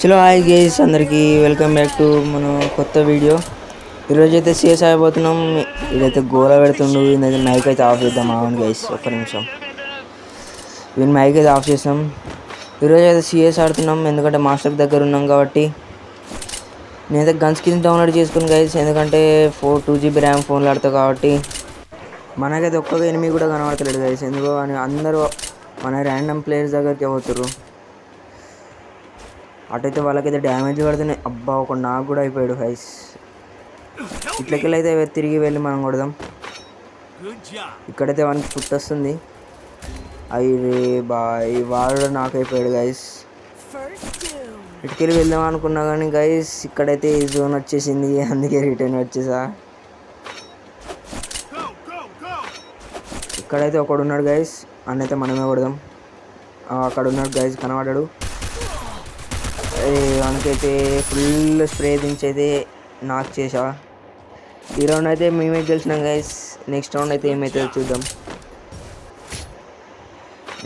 చలో hi guys, అందరికీ welcome back to మన కొత్త వీడియో. ఈరోజు అయితే సిఎస్ అయిపోతున్నాం. ఇదైతే గోల పెడుతుండు. ఇదైతే మైక్ అయితే ఆఫ్ చేద్దాం. అవును గైస్, ఒక్క నిమిషం. వీని మైక్ అయితే ఆఫ్ చేస్తాం. ఈరోజు అయితే సిఎస్ ఆడుతున్నాం, ఎందుకంటే మాస్టర్ దగ్గర ఉన్నాం కాబట్టి. నేనైతే గన్ స్కిన్స్ డౌన్లోడ్ చేసుకుని గైస్, ఎందుకంటే 2GB ర్యామ్ ఫోన్లో ఆడతావు కాబట్టి. మనకైతే ఒక్క ఎనిమిది కూడా కనబడతలేడు గైస్, ఎందుకో అని అందరూ మన ర్యాండమ్ ప్లేయర్స్ దగ్గరికి పోతుర్రు. అటైతే వాళ్ళకైతే డ్యామేజ్ పడుతున్నాయి. అబ్బా, ఒక నాకు కూడా అయిపోయాడు గైస్. ఇట్లకెళ్ళి అయితే తిరిగి వెళ్ళి మనం కొడదాం. ఇక్కడైతే వానికి ఫుట్ వస్తుంది. అయ్యి బాయ్, వాడు నాకు అయిపోయాడు గైస్. ఇటుకెళ్ళి వెళ్దాం అనుకున్నా కానీ గైస్, ఇక్కడైతే ఈ జోన్ వచ్చేసింది, అందుకే రిటర్న్ వచ్చేసా. ఇక్కడైతే ఒకడు ఉన్నాడు గైస్, అన్నైతే మనమే కొడదాం. అక్కడ ఉన్నాడు గైస్, కనబడ్డాడు. వానికైతే ఫుల్ స్ప్రే దించైతే నాకు చేసా. ఈ రౌండ్ అయితే మేమే గెలిచినాం గైస్. నెక్స్ట్ రౌండ్ అయితే ఏమైతే చూద్దాం.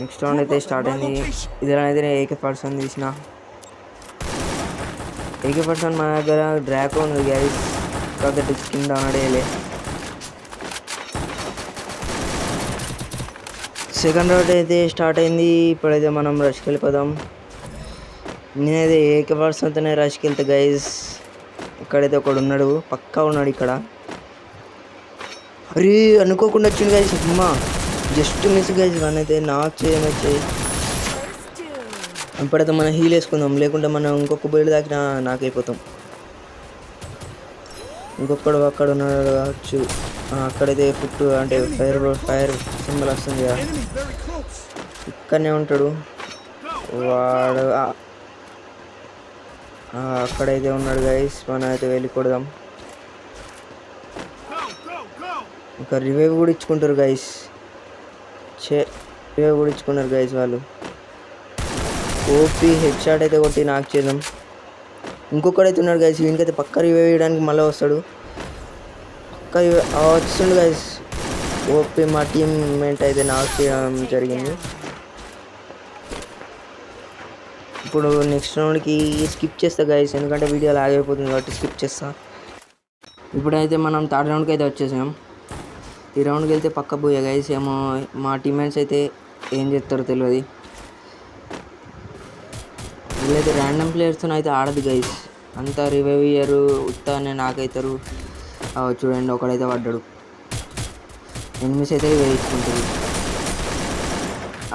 నెక్స్ట్ రౌండ్ అయితే స్టార్ట్ అయింది. ఇదైతే AK-47 తీసిన. AK-47 మన దగ్గర డ్రాకో ఉంది గైస్, కాబట్టి స్కిన్ డౌన్లోడ్ చేయలే. సెకండ్ రౌండ్ అయితే స్టార్ట్ అయింది. ఇప్పుడైతే మనం రష్కి వెళ్ళిపోదాం. నేనైతే AK-47తోనే రష్కి వెళ్తా గైస్. ఇక్కడైతే ఒకడు ఉన్నాడు, పక్కా ఉన్నాడు ఇక్కడ. అరే, అనుకోకుండా వచ్చింది గైస్, అమ్మా జస్ట్ మిస్ గైస్. వన్ అయితే నాకు చేయమొచ్చాయి. ఇప్పుడైతే మనం హీల్ వేసుకుందాం, లేకుంటే మనం ఇంకొక బయలు దాకినా నాకైపోతాం. ఇంకొకడు అక్కడ ఉన్నాడు కావచ్చు. అక్కడైతే ఫుట్ అంటే ఫైర్ సింబల్ వస్తుంది కదా, ఇక్కడనే ఉంటాడు వాడు. అక్కడైతే ఉన్నాడు గైస్, మనం అయితే వెళ్ళి కొడదాం. ఇంకా రివైవ్ కూడా ఇచ్చుకుంటారు గైస్. రివైవ్ కూడా ఇచ్చుకున్నారు గైస్ వాళ్ళు. ఓపీ హెడ్ షాట్ అయితే కొట్టి నాకు చేద్దాం. ఇంకొకడైతే ఉన్నాడు గైస్, వీనికైతే పక్క రివైవ్ వేయడానికి మళ్ళీ వస్తాడు. పక్క వస్తుండు గైస్. ఓపీ మా టీమ్మేట్ అయితే నాకు చేయడం జరిగింది. ఇప్పుడు నెక్స్ట్ రౌండ్కి స్కిప్ చేస్తా గైస్, ఎందుకంటే వీడియో లాగైపోతుంది కాబట్టి స్కిప్ చేస్తా. ఇప్పుడైతే మనం థర్డ్ రౌండ్కి అయితే వచ్చేసాం. ఈ రౌండ్కి వెళ్తే పక్క పోయా గైస్. ఏమో మా టీమ్మేట్స్ అయితే ఏం చేస్తారో తెలియదు. వీళ్ళైతే ర్యాండమ్ ప్లేయర్స్తో అయితే ఆడదు గైస్, అంతా రివైవ్ ఇయ్యరు, ఉత్తానే నాకైతారు. చూడండి, ఒకడైతే పడ్డాడు. ఎనిమిస్ అయితే రివైవ్ ఇచ్చుకుంటారు.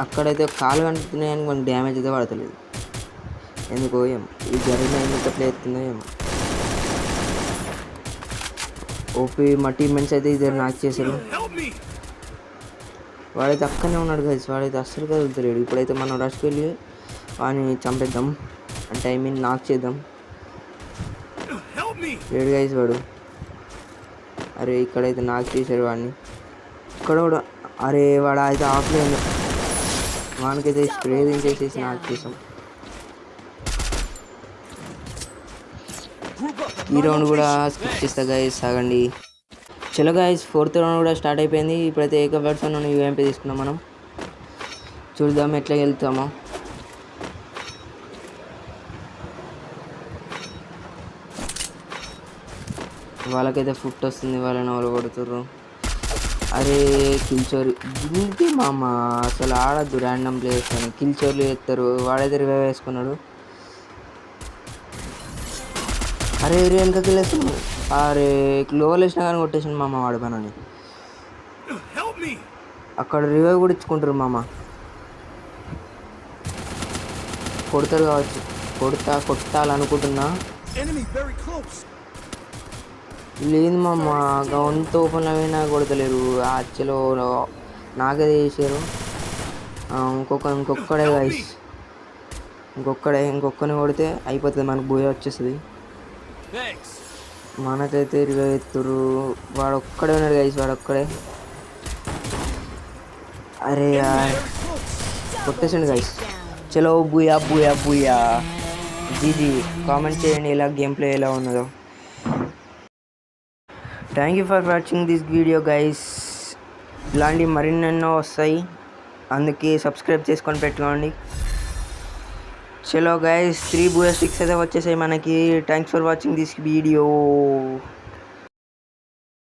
అక్కడైతే కాలు కంటున్నాయని కొన్ని డ్యామేజ్ అయితే పడతలేదు, ఎందుకో ఏం ఇది జరిగిన ఎందుకు ప్లే అవుతుందో ఏమో. ఓపీ మా టీమ్మేట్స్ అయితే ఇద్దరు నాకు చేశారు. వాడైతే అక్కడనే ఉన్నాడు గైస్, వాడైతే అస్సలు కదులుతలేడు. ఇప్పుడైతే మనం రష్కి వెళ్ళి వాడిని చంపేద్దాం, అంటే ఐ మీన్ నాకు చేద్దాం. లేడు గైస్ వాడు. అరే, ఇక్కడైతే నాకు చేశారు వాడిని. ఇక్కడ కూడా అరే, వాడు అయితే ఆఫ్లైన్, వానికైతే స్ప్రే దించేసేసి నాకు చేసాం. ఈ రౌండ్ కూడా స్కిప్ చేస్తా గైస్, సాగండి. చలో గైస్, ఫోర్త్ రౌండ్ కూడా స్టార్ట్ అయిపోయింది. ఇప్పుడైతే AK-47 UMP తీసుకున్నాం. మనం చూద్దాం ఎట్లా వెళ్తామో. వాళ్ళకైతే ఫుట్ వస్తుంది, వాళ్ళని వాళ్ళు కొడుతుర్రు. అరే, కిల్చోరీ ఇంటి మామ, అసలు ఆడద్దు ర్యాండమ్ ప్లేయర్స్ అని. కిల్చోర్లు చేస్తారు. వాడైతే రివైవ్ వేసుకున్నాడు. అరే వెనకకి వెళ్ళేస్తున్నాడు. అరే, లోవల్ వేసినా కానీ కొట్టేసాను మామ వాడు మనని. అక్కడ రివైవ్ కూడా ఇచ్చుకుంటారు మామ. కొడతారు కావచ్చు, కొట్టాలనుకుంటున్నా. లేదు మామ, గౌన్తో ఓపెన్ అయినా కొడతలేరు. యాక్చువల్లో నాకైతే చేసారు. ఇంకొక్కడే గైస్, ఇంకొక్కని కొడితే అయిపోతుంది, మనకు బోయ వచ్చేస్తుంది. మనకైతే రివైవ్ ఎత్తురు. వాడు ఒక్కడే ఉన్నాడు గైస్, వాడు ఒక్కడే. అరే యార్, కొట్టేసండి గైస్. చలో Booyah Booyah Booyah. GG. Comment చేయండి ఇలా గేమ్ ప్లే ఎలా ఉన్నదో. Thank you for watching this video guys. ఇలాంటి మరిన్నెన్నో వస్తాయి, అందుకే సబ్స్క్రైబ్ చేసుకొని పెట్టుకోండి. చలో గైస్ 3 బూయా స్టిక్స్ అయితే వచ్చేసాయి మనకి. Thanks for watching this video.